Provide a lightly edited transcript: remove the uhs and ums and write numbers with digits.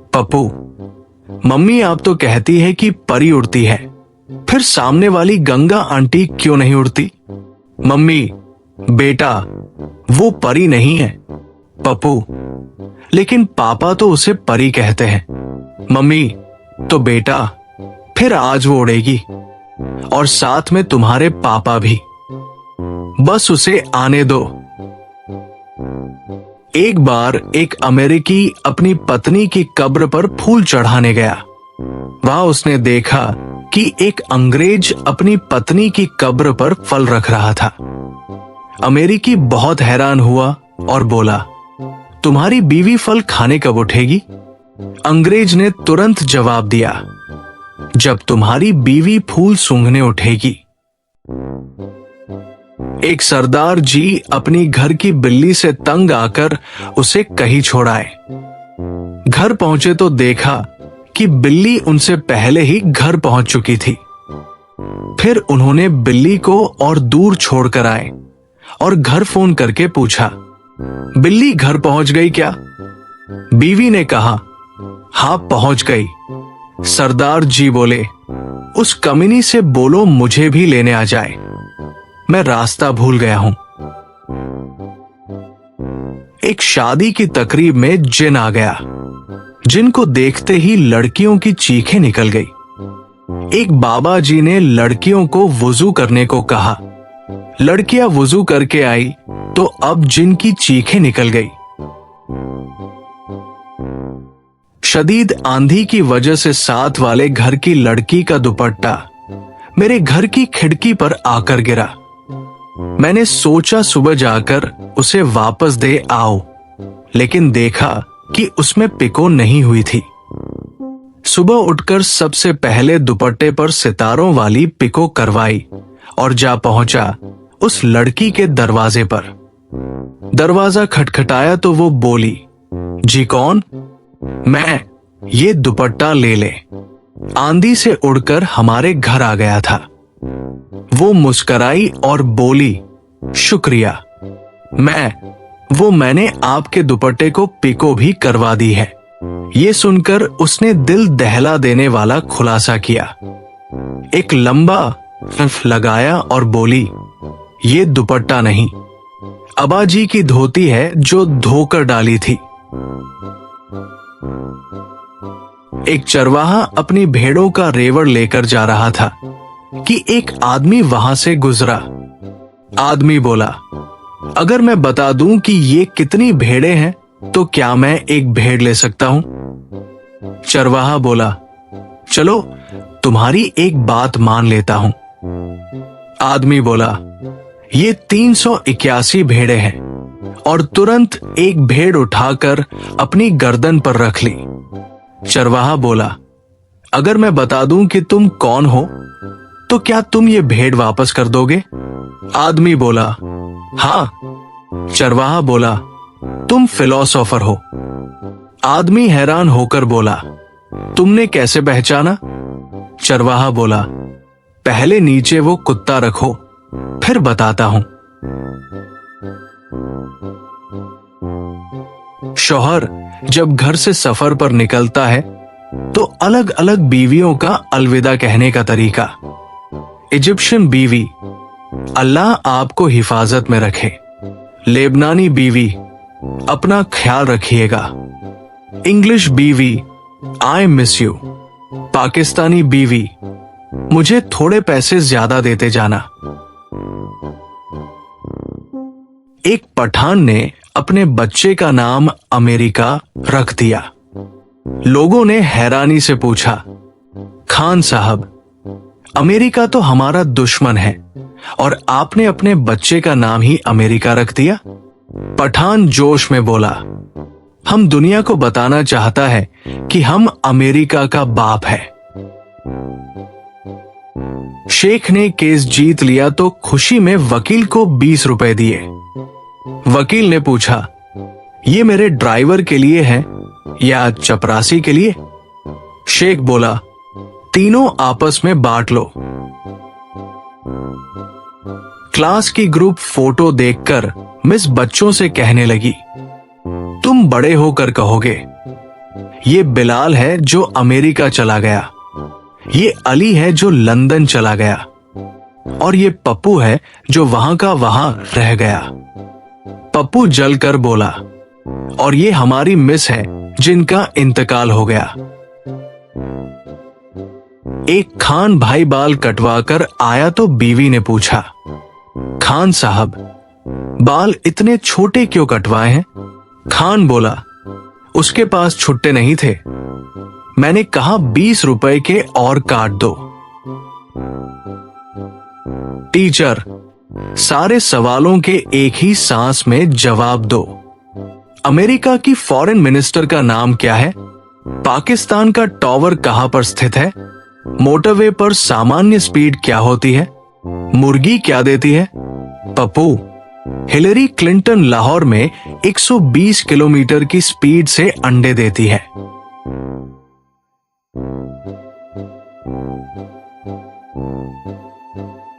Pappu, mummy आप तो कहती है कि परी उड़ती है, फिर सामने वाली गंगा आंटी क्यों नहीं उड़ती? मम्मी, बेटा, वो परी नहीं है। पप्पू, लेकिन पापा तो उसे परी कहते हैं। मम्मी, तो बेटा, फिर आज वो उड़ेगी और साथ में तुम्हारे पापा भी। बस उसे आने दो। एक बार एक अमेरिकी अपनी पत्नी की कब्र पर फूल चढ़ाने गया। वहां उसने देखा कि एक अंग्रेज अपनी पत्नी की कब्र पर फल रख रहा था। अमेरिकी बहुत हैरान हुआ और बोला, तुम्हारी बीवी फल खाने कब उठेगी? अंग्रेज ने तुरंत जवाब दिया, जब तुम्हारी बीवी फूल सूंघने उठेगी। एक सरदार जी अपनी घर की बिल्ली से तंग आकर उसे कहीं छोड़ाए। घर पहुंचे तो देखा कि बिल्ली उनसे पहले ही घर पहुंच चुकी थी। फिर उन्होंने बिल्ली को और दूर छोड़कर आए और घर फोन करके पूछा, बिल्ली घर पहुंच गई क्या? बीवी ने कहा, हाँ पहुंच गई। सरदार जी बोले, उस कमीनी से बोलो मुझे भी लेने आ जाए, मैं रास्ता भूल गया हूं। एक शादी की तकरीब में जिन आ गया। जिन को देखते ही लड़कियों की चीखें निकल गई। एक बाबा जी ने लड़कियों को वुजू करने को कहा। लड़कियां वुजू करके आई तो अब जिन की चीखें निकल गई। शदीद आंधी की वजह से साथ वाले घर की लड़की का दुपट्टा मेरे घर की खिड़की पर आकर गिरा। मैंने सोचा सुबह जाकर उसे वापस दे आओ, लेकिन देखा कि उसमें पिको नहीं हुई थी। सुबह उठकर सबसे पहले दुपट्टे पर सितारों वाली पिको करवाई और जा पहुंचा उस लड़की के दरवाजे पर। दरवाजा खटखटाया तो वो बोली, जी कौन? मैं, ये दुपट्टा ले ले। आंधी से उड़कर हमारे घर आ गया था। वो मुस्कराई और बोली, शुक्रिया। मैंने आपके दुपट्टे को पिको भी करवा दी है। ये सुनकर उसने दिल दहला देने वाला खुलासा किया। एक लंबा लगाया और बोली, ये दुपट्टा नहीं, अबाजी की धोती है जो धोकर डाली थी। एक चरवाहा अपनी भेड़ों का रेवड़ लेकर जा रहा था कि एक आदमी वहां से गुजरा। आदमी बोला, अगर मैं बता दूं कि ये कितनी भेड़ें हैं तो क्या मैं एक भेड़ ले सकता हूं? चरवाहा बोला, चलो तुम्हारी एक बात मान लेता हूं। आदमी बोला, ये 381 भेड़ें हैं, और तुरंत एक भेड़ उठाकर अपनी गर्दन पर रख ली। चरवाहा बोला, अगर मैं बता दूं कि तुम कौन हो तो क्या तुम ये भेड़ वापस कर दोगे? आदमी बोला, हाँ। चरवाहा बोला, तुम फिलोसोफर हो। आदमी हैरान होकर बोला, तुमने कैसे पहचाना? चरवाहा बोला, पहले नीचे वो कुत्ता रखो, फिर बताता हूं। शौहर जब घर से सफर पर निकलता है तो अलग अलग बीवियों का अलविदा कहने का तरीका। इजिप्शियन बीवी, अल्लाह आपको हिफाजत में रखे। लेबनानी बीवी, अपना ख्याल रखिएगा। इंग्लिश बीवी, आई मिस यू। पाकिस्तानी बीवी, मुझे थोड़े पैसे ज्यादा देते जाना। एक पठान ने अपने बच्चे का नाम अमेरिका रख दिया। लोगों ने हैरानी से पूछा, खान साहब, अमेरिका तो हमारा दुश्मन है और आपने अपने बच्चे का नाम ही अमेरिका रख दिया? पठान जोश में बोला, हम दुनिया को बताना चाहता है कि हम अमेरिका का बाप है। शेख ने केस जीत लिया तो खुशी में वकील को 20 रुपए दिए। वकील ने पूछा, ये मेरे ड्राइवर के लिए है या चपरासी के लिए? शेख बोला, तीनों आपस में बांट लो। क्लास की ग्रुप फोटो देखकर मिस बच्चों से कहने लगी, तुम तुम बड़े होकर कहोगे, ये बिलाल है जो अमेरिका चला गया, ये अली है जो लंदन चला गया, और ये पप्पू है जो वहां का वहां रह गया। पप्पू जलकर बोला, और ये हमारी मिस है जिनका इंतकाल हो गया। एक खान भाई बाल कटवाकर आया तो बीवी ने पूछा, खान साहब, बाल इतने छोटे क्यों कटवाए हैं? खान बोला, उसके पास छुट्टे नहीं थे, मैंने कहा 20 रुपए के और काट दो। टीचर, सारे सवालों के एक ही सांस में जवाब दो। अमेरिका की फॉरेन मिनिस्टर का नाम क्या है? पाकिस्तान का टॉवर कहां पर स्थित है? मोटरवे पर सामान्य स्पीड क्या होती है? मुर्गी क्या देती है? पप्पू, हिलरी क्लिंटन लाहौर में 120 किलोमीटर की स्पीड से अंडे देती है।